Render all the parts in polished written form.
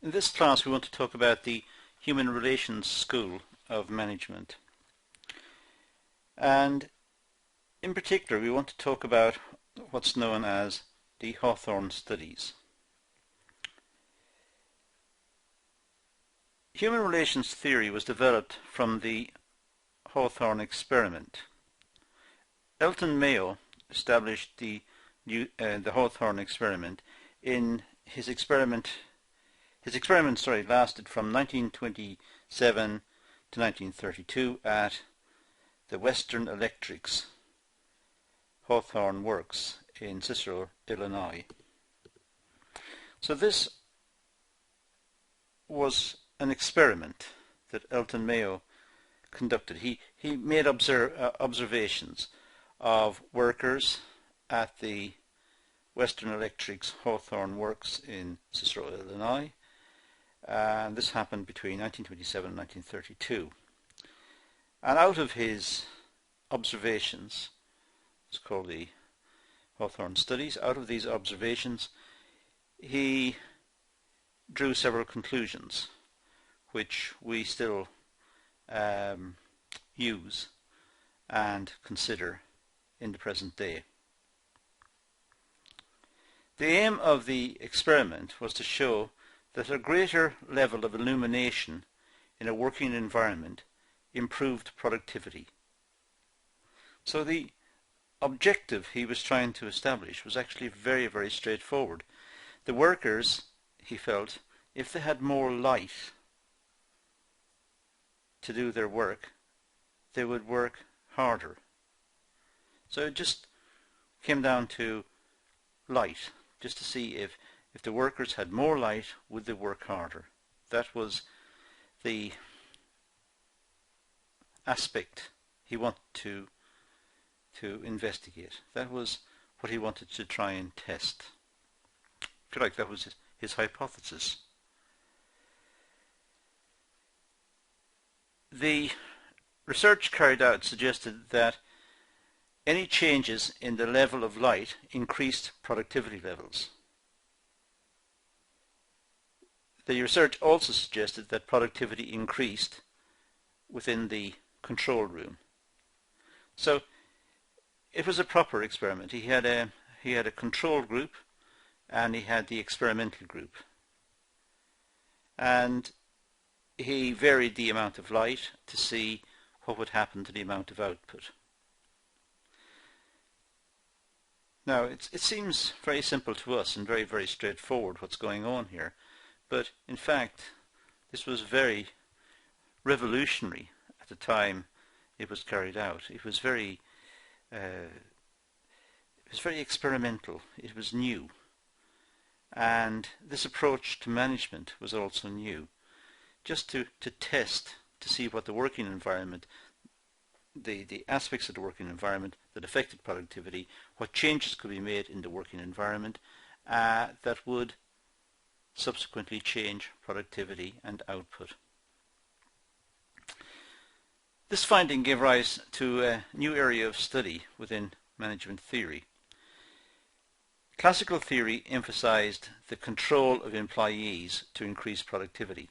In this class we want to talk about the Human Relations School of Management, and in particular we want to talk about what's known as the Hawthorne Studies. Human relations theory was developed from the Hawthorne experiment. Elton Mayo established the Hawthorne experiment in his experiment. His experiment lasted from 1927 to 1932 at the Western Electric's Hawthorne Works in Cicero, Illinois. So this was an experiment that Elton Mayo conducted. He made observations of workers at the Western Electric's Hawthorne Works in Cicero, Illinois, and this happened between 1927 and 1932. And out of his observations, it's called the Hawthorne Studies, out of these observations he drew several conclusions which we still use and consider in the present day. The aim of the experiment was to show that a greater level of illumination in a working environment improved productivity. So the objective he was trying to establish was actually very, very straightforward. The workers, he felt, if they had more light to do their work, they would work harder. So it just came down to light, just to see if the workers had more light, would they work harder. That was the aspect he wanted to investigate. That was what he wanted to try and test. If you like, that was his hypothesis. The research carried out suggested that any changes in the level of light increased productivity levels. The research also suggested that productivity increased within the control room. So it was a proper experiment. He had a control group and he had the experimental group. And he varied the amount of light to see what would happen to the amount of output. Now, it seems very simple to us and very, very straightforward what's going on here, but in fact, this was very revolutionary at the time it was carried out. It was very experimental. It was new, and this approach to management was also new. Just to test, to see what the working environment, the aspects of the working environment that affected productivity, what changes could be made in the working environment that would subsequently change productivity and output. This finding gave rise to a new area of study within management theory. Classical theory emphasized the control of employees to increase productivity.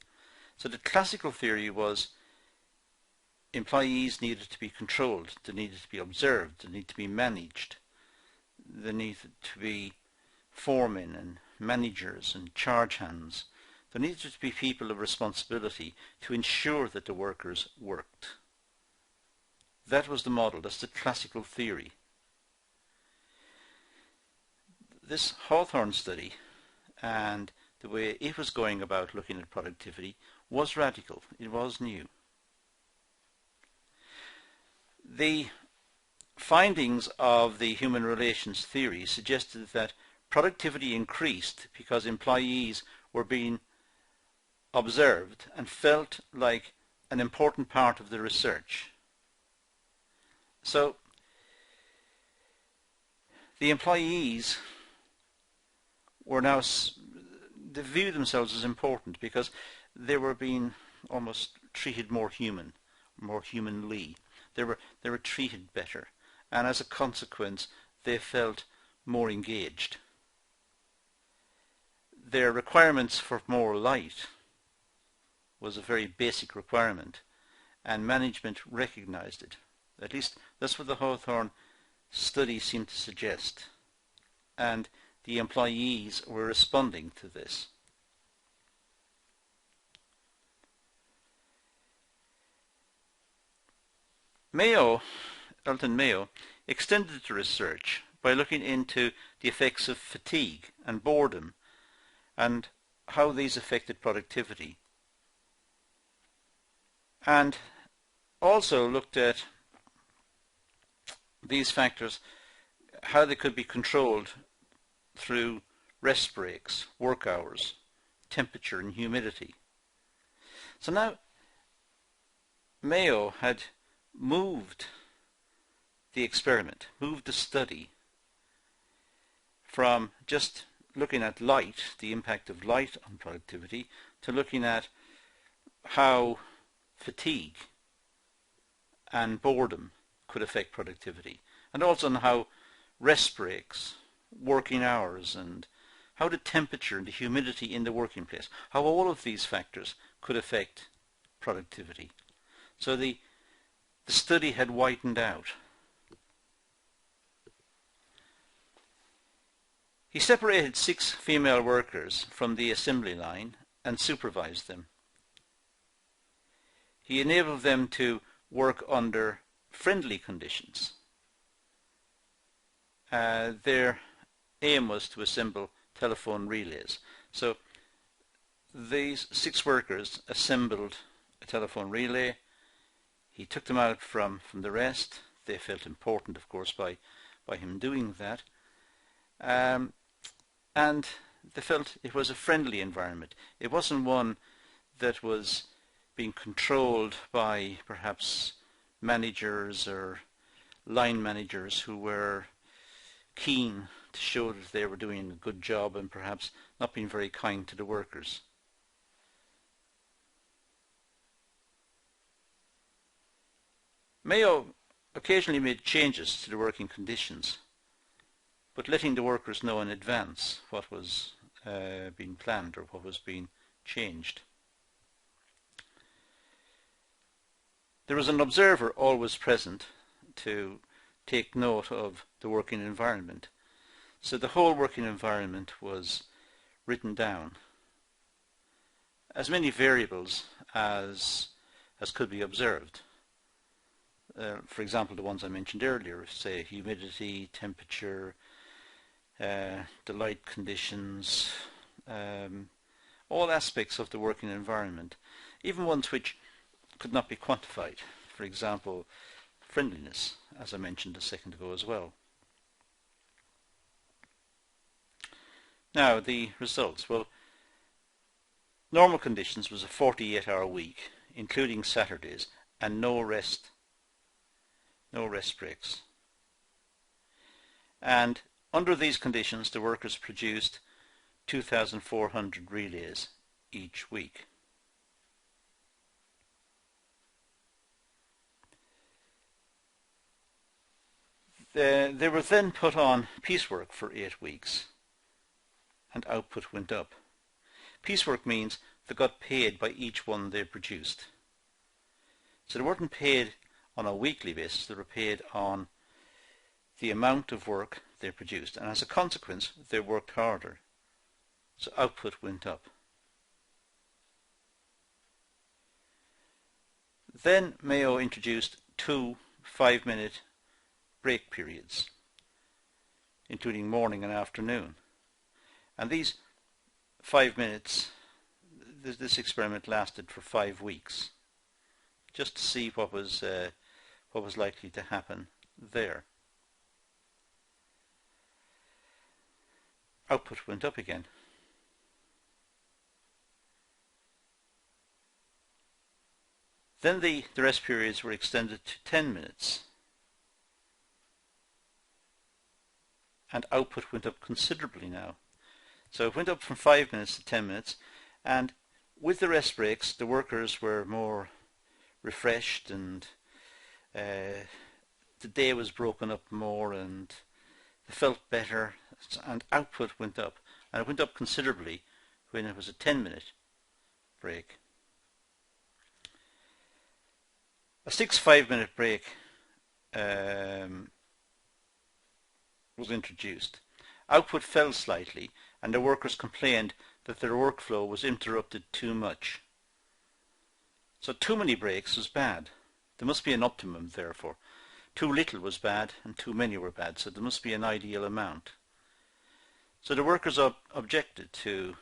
So the classical theory was employees needed to be controlled, they needed to be observed, they needed to be managed, they needed to be foremen and managers and charge hands. There needed to be people of responsibility to ensure that the workers worked. That was the model, that's the classical theory. This Hawthorne study and the way it was going about looking at productivity was radical, it was new. The findings of the human relations theory suggested that productivity increased because employees were being observed and felt like an important part of the research. So the employees were now, they viewed themselves as important because they were being almost treated more humanly. They were treated better, and as a consequence they felt more engaged. their requirements for more light was a very basic requirement, and management recognized it. At least that's what the Hawthorne Studies seem to suggest, and the employees were responding to this. Elton Mayo, extended the research by looking into the effects of fatigue and boredom and how these affected productivity, and also looked at these factors, how they could be controlled through rest breaks, work hours, temperature and humidity. So now Mayo had moved the experiment, moved the study from just looking at light, the impact of light on productivity, to looking at how fatigue and boredom could affect productivity, and also on how rest breaks, working hours, and how the temperature and the humidity in the working place, how all of these factors could affect productivity. So the study had widened out. He separated 6 female workers from the assembly line and supervised them. He enabled them to work under friendly conditions. Their aim was to assemble telephone relays. So these 6 workers assembled a telephone relay. He took them out from the rest. They felt important, of course, by him doing that. And they felt it was a friendly environment. It wasn't one that was being controlled by perhaps managers or line managers who were keen to show that they were doing a good job and perhaps not being very kind to the workers. Mayo occasionally made changes to the working conditions, but letting the workers know in advance what was being planned or what was being changed. There was an observer always present to take note of the working environment. So the whole working environment was written down. As many variables as could be observed. For example, the ones I mentioned earlier, say humidity, temperature, the light conditions, all aspects of the working environment, even ones which could not be quantified. For example, friendliness, as I mentioned a second ago as well. Now, the results. Well, normal conditions was a 48-hour week, including Saturdays, and no rest breaks. And under these conditions, the workers produced 2,400 relays each week. They were then put on piecework for 8 weeks, and output went up. Piecework means they got paid by each one they produced. So they weren't paid on a weekly basis, they were paid on the amount of work they produced, and as a consequence they worked harder. So output went up. Then Mayo introduced 2 5-minute break periods, including morning and afternoon. And these 5 minutes, this experiment lasted for 5 weeks, just to see what was likely to happen there. Output went up again. Then the rest periods were extended to 10 minutes. And output went up considerably now. So it went up from 5 minutes to 10 minutes, and with the rest breaks the workers were more refreshed, and the day was broken up more, and they felt better, and output went up, and it went up considerably when it was a 10-minute break. A 6 5-minute break was introduced. Output fell slightly, and the workers complained that their workflow was interrupted too much. So too many breaks was bad. There must be an optimum, therefore. Too little was bad, and too many were bad, so there must be an ideal amount. So the workers objected to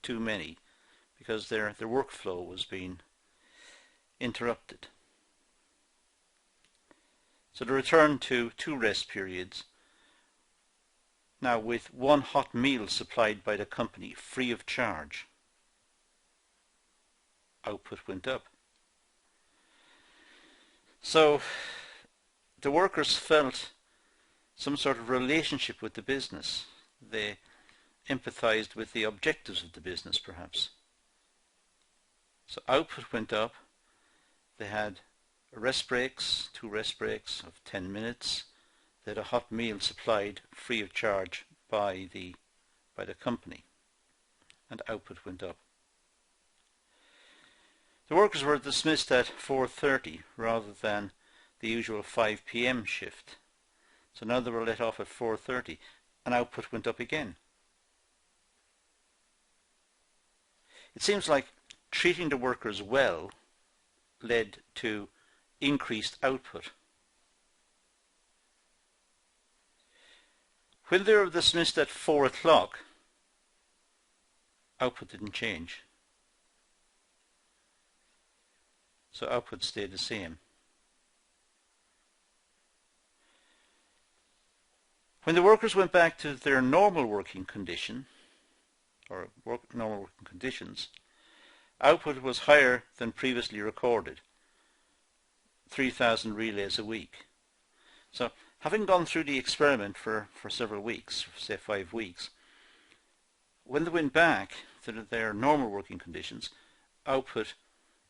too many, because their workflow was being interrupted. So the return to 2 rest periods, now with 1 hot meal supplied by the company free of charge. Output went up. So the workers felt some sort of relationship with the business. They empathized with the objectives of the business, perhaps. So output went up. They had rest breaks, 2 rest breaks of 10 minutes. They had a hot meal supplied free of charge by the company, and output went up. The workers were dismissed at 4:30 rather than the usual 5 p.m. shift. So now they were let off at 4:30, and output went up again. It seems like treating the workers well led to increased output. When they were dismissed at 4 o'clock, output didn't change. So output stayed the same. When the workers went back to their normal working condition, or normal working conditions, output was higher than previously recorded, 3,000 relays a week. So having gone through the experiment for several weeks, say 5 weeks, when they went back to their normal working conditions, output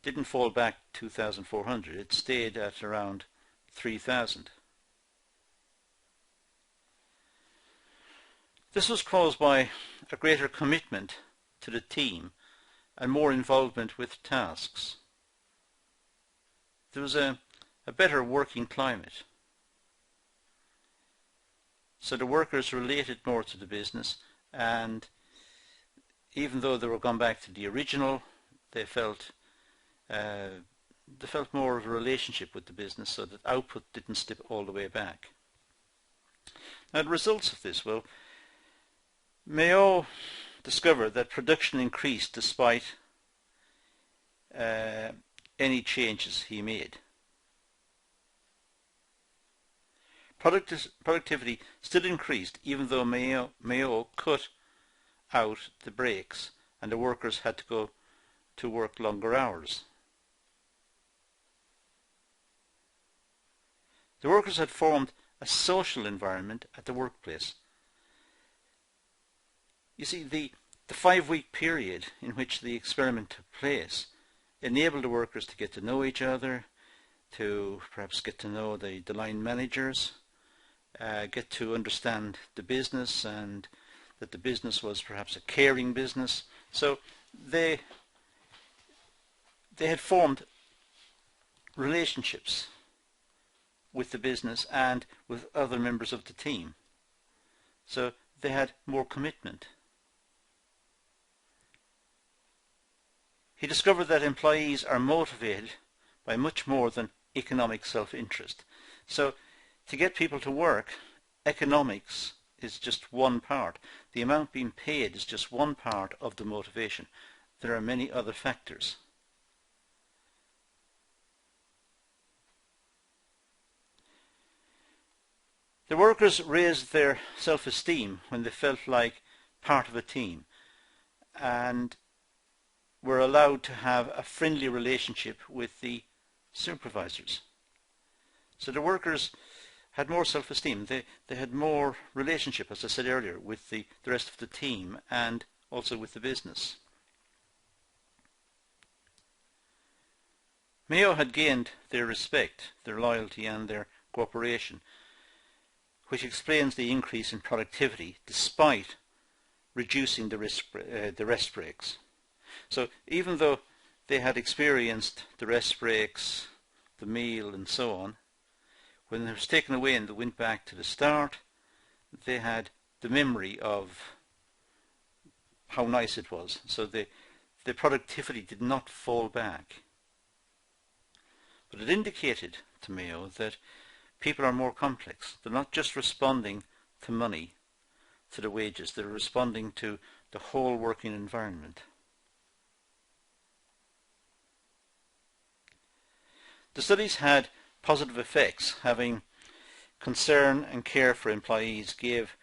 didn't fall back 2,400. It stayed at around 3,000. This was caused by a greater commitment to the team and more involvement with tasks. There was a better working climate. So the workers related more to the business, and even though they were gone back to the original, they felt more of a relationship with the business, so that output didn't slip all the way back. Now the results of this, well, Mayo discovered that production increased despite any changes he made. Productivity still increased even though Mayo cut out the breaks and the workers had to go to work longer hours. The workers had formed a social environment at the workplace. You see, the 5-week period in which the experiment took place enabled the workers to get to know each other, to perhaps get to know the line managers, get to understand the business, and that the business was perhaps a caring business. So they had formed relationships with the business and with other members of the team. So they had more commitment. He discovered that employees are motivated by much more than economic self-interest. So to get people to work, economics is just one part. The amount being paid is just one part of the motivation. There are many other factors. The workers raised their self-esteem when they felt like part of a team and were allowed to have a friendly relationship with the supervisors. So the workers had more self-esteem. They had more relationship, as I said earlier, with the rest of the team and also with the business. Mayo had gained their respect, their loyalty and their cooperation, which explains the increase in productivity despite reducing the rest breaks. So even though they had experienced the rest breaks, the meal and so on, when it was taken away and they went back to the start, they had the memory of how nice it was. So the productivity did not fall back. But it indicated to Mayo that people are more complex. They're not just responding to money, to the wages. They're responding to the whole working environment. The studies had positive effects. Having concern and care for employees gave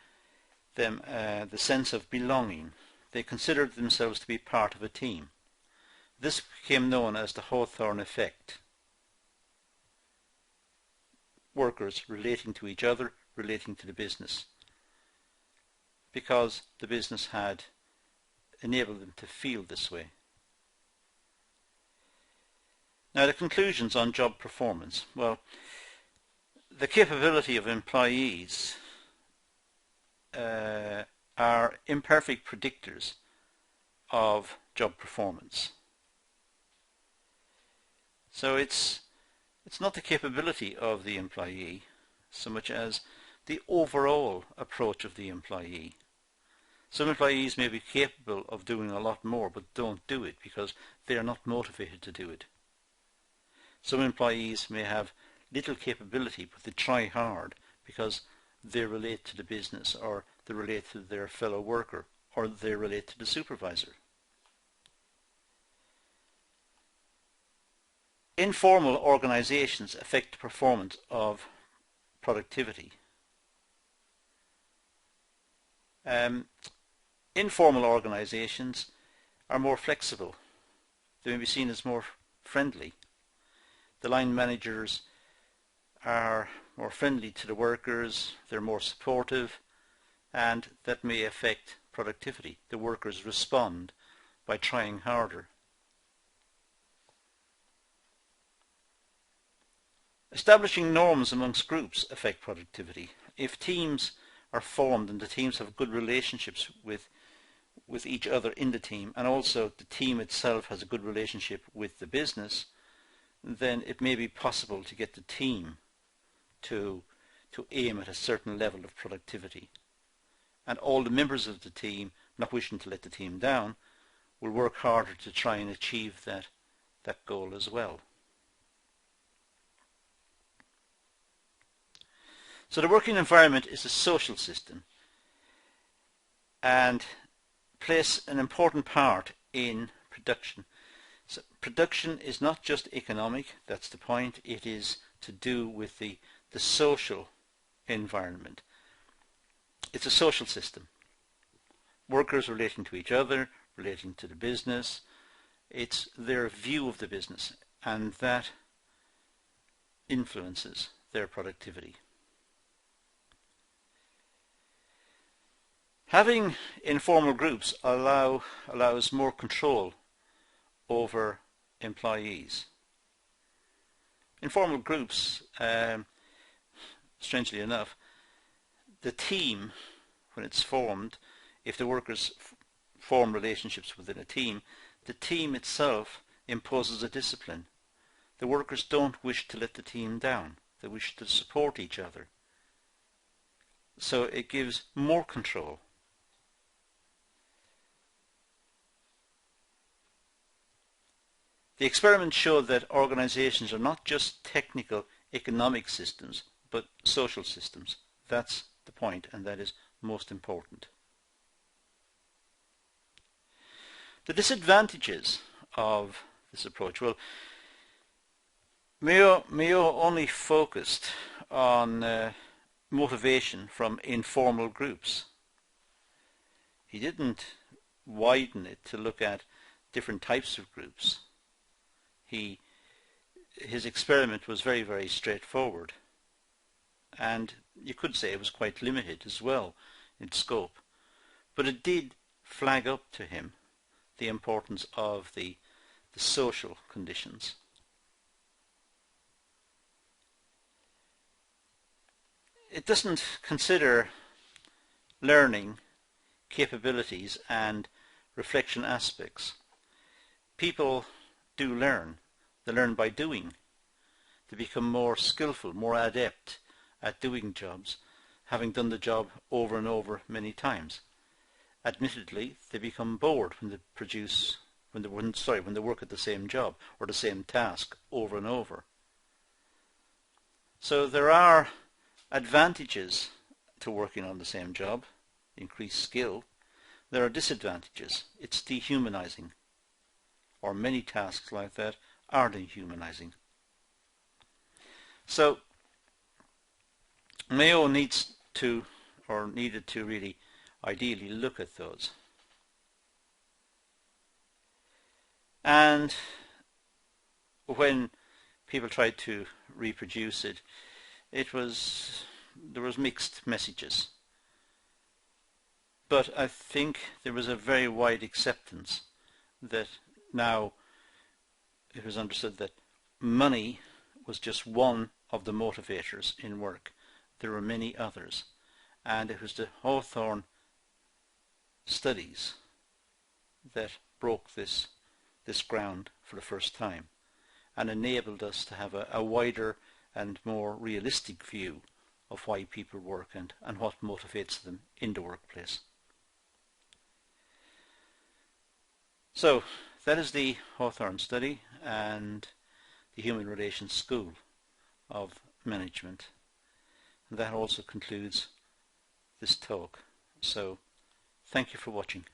them the sense of belonging. They considered themselves to be part of a team. This became known as the Hawthorn effect. Workers relating to each other, relating to the business, because the business had enabled them to feel this way. Now, the conclusions on job performance. Well, the capability of employees are imperfect predictors of job performance. So it's not the capability of the employee so much as the overall approach of the employee. Some employees may be capable of doing a lot more but don't do it because they are not motivated to do it. Some employees may have little capability but they try hard because they relate to the business, or they relate to their fellow worker, or they relate to the supervisor. Informal organizations affect the performance of productivity. Informal organizations are more flexible. They may be seen as more friendly. The line managers are more friendly to the workers, they're more supportive, and that may affect productivity. The workers respond by trying harder. Establishing norms amongst groups affect productivity. If teams are formed and the teams have good relationships with each other in the team, and also the team itself has a good relationship with the business, then it may be possible to get the team to aim at a certain level of productivity. And all the members of the team, not wishing to let the team down, will work harder to try and achieve that goal as well. So the working environment is a social system and plays an important part in production. So production is not just economic, that's the point. It is to do with the social environment. It's a social system. Workers relating to each other, relating to the business. It's their view of the business, and that influences their productivity. Having informal groups allows more control over employees. Informal groups, strangely enough, the team, when it's formed, if the workers form relationships within a team, the team itself imposes a discipline. The workers don't wish to let the team down. They wish to support each other. So it gives more control. The experiment showed that organizations are not just technical economic systems, but social systems. That's the point, and that is most important. The disadvantages of this approach. Well, Mayo only focused on motivation from informal groups. He didn't widen it to look at different types of groups. His experiment was very, very straightforward, and you could say it was quite limited as well in scope, but it did flag up to him the importance of the social conditions. It doesn't consider learning capabilities and reflection aspects. People do learn. They learn by doing. They become more skillful, more adept at doing jobs, having done the job over and over many times. Admittedly, they become bored when they work at the same job or the same task over and over. So there are advantages to working on the same job, increased skill. There are disadvantages. It's dehumanizing, or many tasks like that are dehumanizing. So Mayo needed to really ideally look at those. And when people tried to reproduce it, there was mixed messages. But I think there was a very wide acceptance that now it was understood that money was just one of the motivators in work. There were many others, and it was the Hawthorne Studies that broke this ground for the first time and enabled us to have a wider and more realistic view of why people work and what motivates them in the workplace. So that is the Hawthorne study and the Human Relations School of Management. And that also concludes this talk. So thank you for watching.